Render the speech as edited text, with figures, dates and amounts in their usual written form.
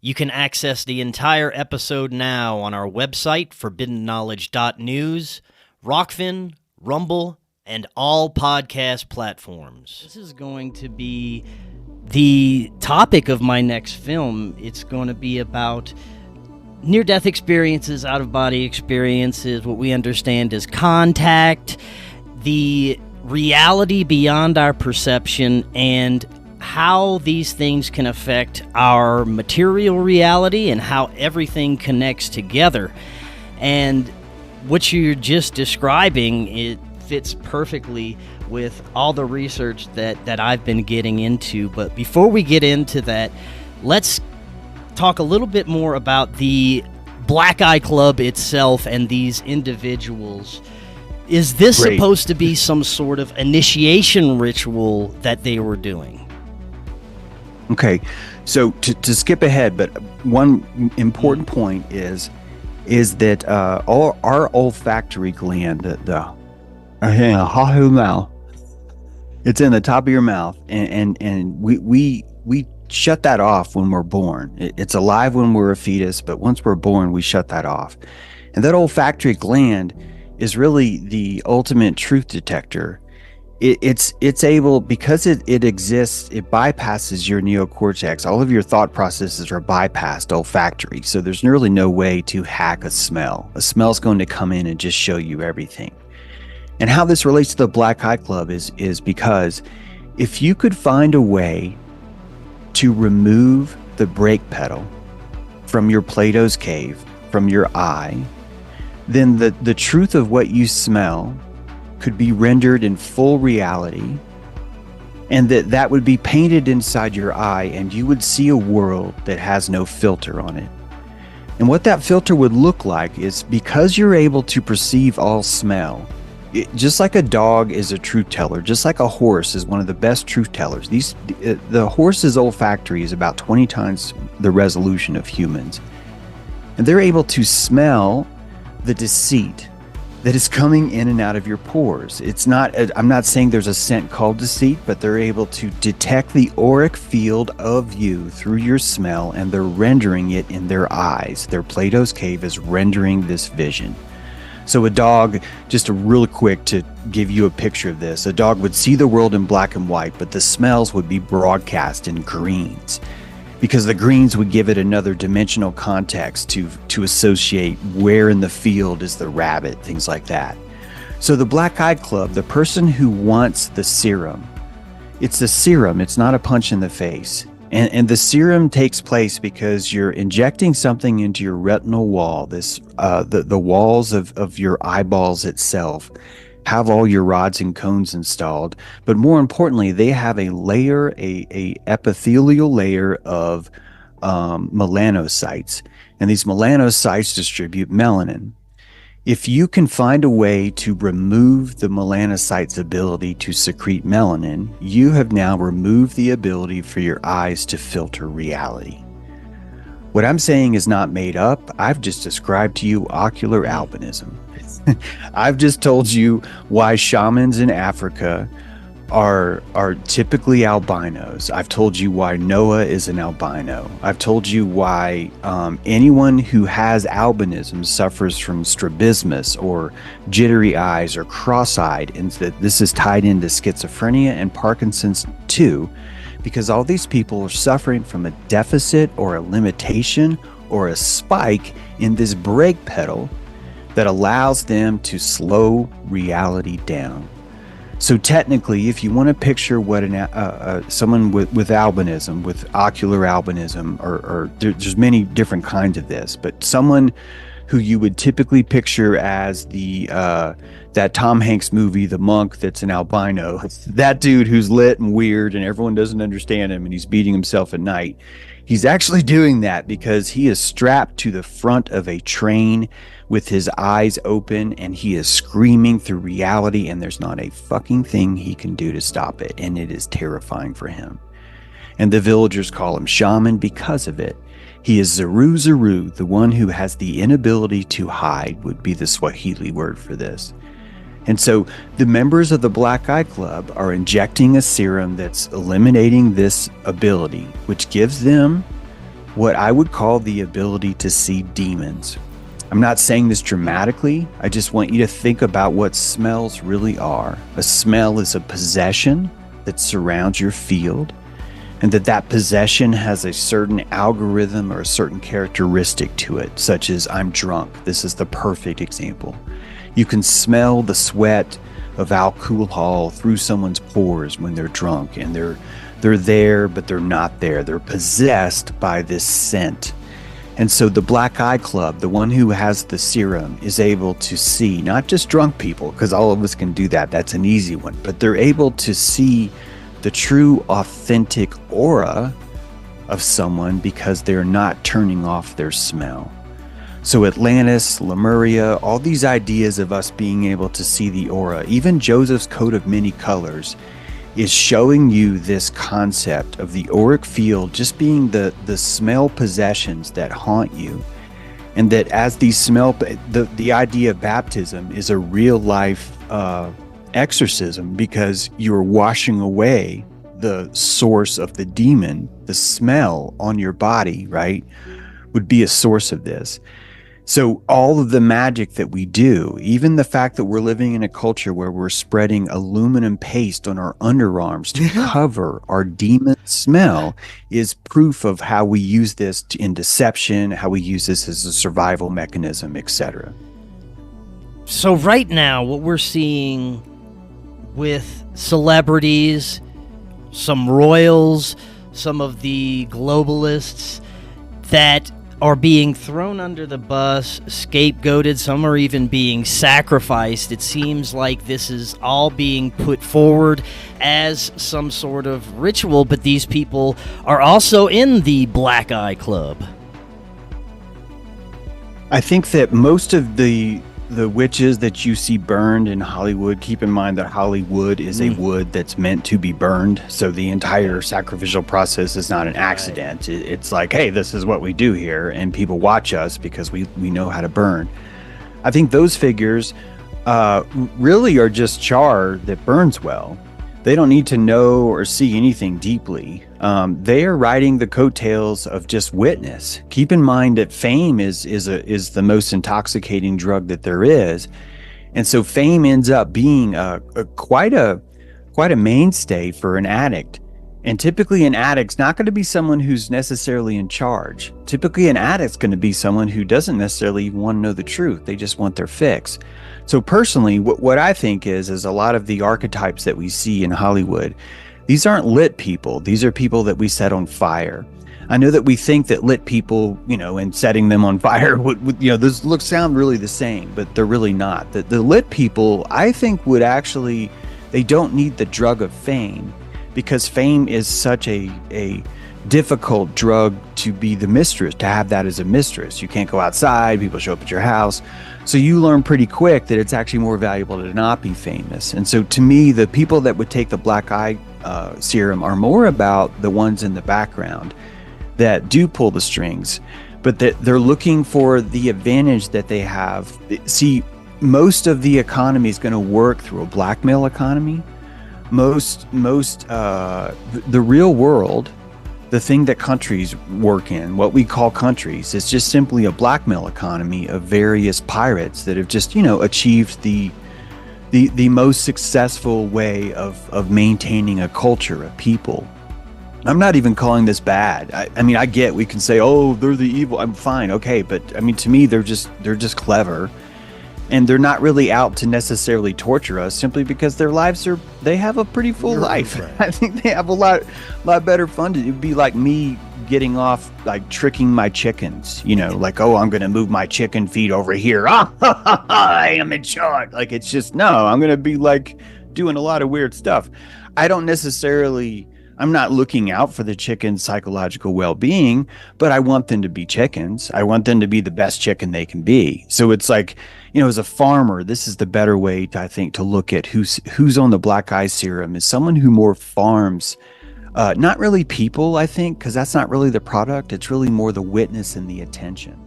You can access the entire episode now on our website, forbiddenknowledge.news, Rokfin, Rumble, and all podcast platforms. This is going to be the topic of my next film. It's going to be about near-death experiences, out-of-body experiences, what we understand as contact, the reality beyond our perception, and how these things can affect our material reality and how everything connects together. And what you're just describing, it fits perfectly with all the research that I've been getting into. But before we get into that, let's talk a little bit more about the Black Eye Club itself and these individuals. Is this supposed to be some sort of initiation ritual that they were doing? Okay, so to skip ahead, but one important point is that our olfactory gland, the mouth, it's in the top of your mouth, and we shut that off when we're born. It's alive when we're a fetus, but once we're born, we shut that off. And that olfactory gland is really the ultimate truth detector. It's able, because it exists, it bypasses your neocortex. All of your thought processes are bypassed olfactory, so there's really no way to hack a smell. A smell's going to come in and just show you everything. And how this relates to the Black Eye Club is because if you could find a way to remove the brake pedal from your Plato's cave, from your eye, then the truth of what you smell could be rendered in full reality, and that would be painted inside your eye, and you would see a world that has no filter on it. And what that filter would look like is, because you're able to perceive all smell, just like a dog is a truth teller, just like a horse is one of the best truth tellers. The horse's olfactory is about 20 times the resolution of humans, and they're able to smell the deceit that is coming in and out of your pores. I'm not saying there's a scent called deceit, but they're able to detect the auric field of you through your smell, and they're rendering it in their eyes. Their Plato's cave is rendering this vision. So a dog, just real quick to give you a picture of this, a dog would see the world in black and white, but the smells would be broadcast in greens, because the greens would give it another dimensional context to associate where in the field is the rabbit, things like that. So the Black Eye Club, the person who wants the serum, it's the serum, it's not a punch in the face. And the serum takes place because you're injecting something into your retinal wall. The walls of your eyeballs itself have all your rods and cones installed, but more importantly, they have a layer, a epithelial layer of melanocytes, and these melanocytes distribute melanin. If you can find a way to remove the melanocytes' ability to secrete melanin, you have now removed the ability for your eyes to filter reality. What I'm saying is not made up. I've just described to you ocular albinism. I've just told you why shamans in Africa are typically albinos. I've told you why Noah is an albino. I've told you why anyone who has albinism suffers from strabismus or jittery eyes or cross-eyed, and that this is tied into schizophrenia and Parkinson's too, because all these people are suffering from a deficit or a limitation or a spike in this brake pedal that allows them to slow reality down. So technically, if you want to picture what someone with albinism, with ocular albinism, or there's many different kinds of this, but someone who you would typically picture as that Tom Hanks movie, The Monk, that's an albino, that dude who's lit and weird and everyone doesn't understand him and he's beating himself at night. He's actually doing that because he is strapped to the front of a train with his eyes open, and he is screaming through reality, and there's not a fucking thing he can do to stop it, and it is terrifying for him. And the villagers call him shaman because of it. He is Zaru Zaru, the one who has the inability to hide, would be the Swahili word for this. And so the members of the Black Eye Club are injecting a serum that's eliminating this ability, which gives them what I would call the ability to see demons. I'm not saying this dramatically. I just want you to think about what smells really are. A smell is a possession that surrounds your field, and that possession has a certain algorithm or a certain characteristic to it, such as I'm drunk. This is the perfect example. You can smell the sweat of alcohol through someone's pores when they're drunk, and they're there, but they're not there. They're possessed by this scent. And so the Black Eye Club, the one who has the serum, is able to see not just drunk people, because all of us can do that. That's an easy one. But they're able to see the true, authentic aura of someone because they're not turning off their smell. So Atlantis, Lemuria, all these ideas of us being able to see the aura, even Joseph's coat of many colors, is showing you this concept of the auric field just being the smell possessions that haunt you. And that as these smell, the idea of baptism is a real life exorcism, because you're washing away the source of the demon. The smell on your body, right, would be a source of this. So all of the magic that we do, even the fact that we're living in a culture where we're spreading aluminum paste on our underarms to cover our demon smell, is proof of how we use this in deception, how we use this as a survival mechanism, etc. So right now, what we're seeing with celebrities, some royals, some of the globalists that are being thrown under the bus, scapegoated, some are even being sacrificed. It seems like this is all being put forward as some sort of ritual, but these people are also in the Black Eye Club. I think that most of the witches that you see burned in Hollywood, keep in mind that Hollywood is a wood that's meant to be burned. So the entire sacrificial process is not an accident. Right. It's like, hey, this is what we do here, and people watch us because we know how to burn. I think those figures really are just char that burns well. They don't need to know or see anything deeply. They are riding the coattails of just witness. Keep in mind that fame is the most intoxicating drug that there is, and so fame ends up being quite a mainstay for an addict. And typically, an addict's not going to be someone who's necessarily in charge. Typically, an addict's going to be someone who doesn't necessarily want to know the truth. They just want their fix. So personally, what I think is a lot of the archetypes that we see in Hollywood, these aren't lit people. These are people that we set on fire. I know that we think that lit people, and setting them on fire would those sound really the same, but they're really not. The lit people, I think, would actually, they don't need the drug of fame, because fame is such a difficult drug to be the mistress, to have that as a mistress. You can't go outside, people show up at your house. So you learn pretty quick that it's actually more valuable to not be famous. And so to me, the people that would take the Black Eye serum are more about the ones in the background that do pull the strings, but that they're looking for the advantage that they have. See, most of the economy is going to work through a blackmail economy. The real world, the thing that countries work in, what we call countries, is just simply a blackmail economy of various pirates that have just, achieved the most successful way of maintaining a culture, a people. I'm not even calling this bad. I mean, I get, we can say, oh, they're the evil. I'm fine. Okay. But I mean, to me, they're just clever. And they're not really out to necessarily torture us, simply because their lives they have a pretty full life. Right. I think they have a lot better fun. It would be like me getting off, like tricking my chickens, like, oh, I'm going to move my chicken feed over here. I am in charge. Like, it's just, no, I'm going to be like doing a lot of weird stuff. I'm not looking out for the chicken's psychological well-being, but I want them to be chickens. I want them to be the best chicken they can be. So it's like, as a farmer, this is the better way, I think, to look at who's on the Black Eye serum, is someone who more farms, not really people, I think, because that's not really the product. It's really more the witness and the attention.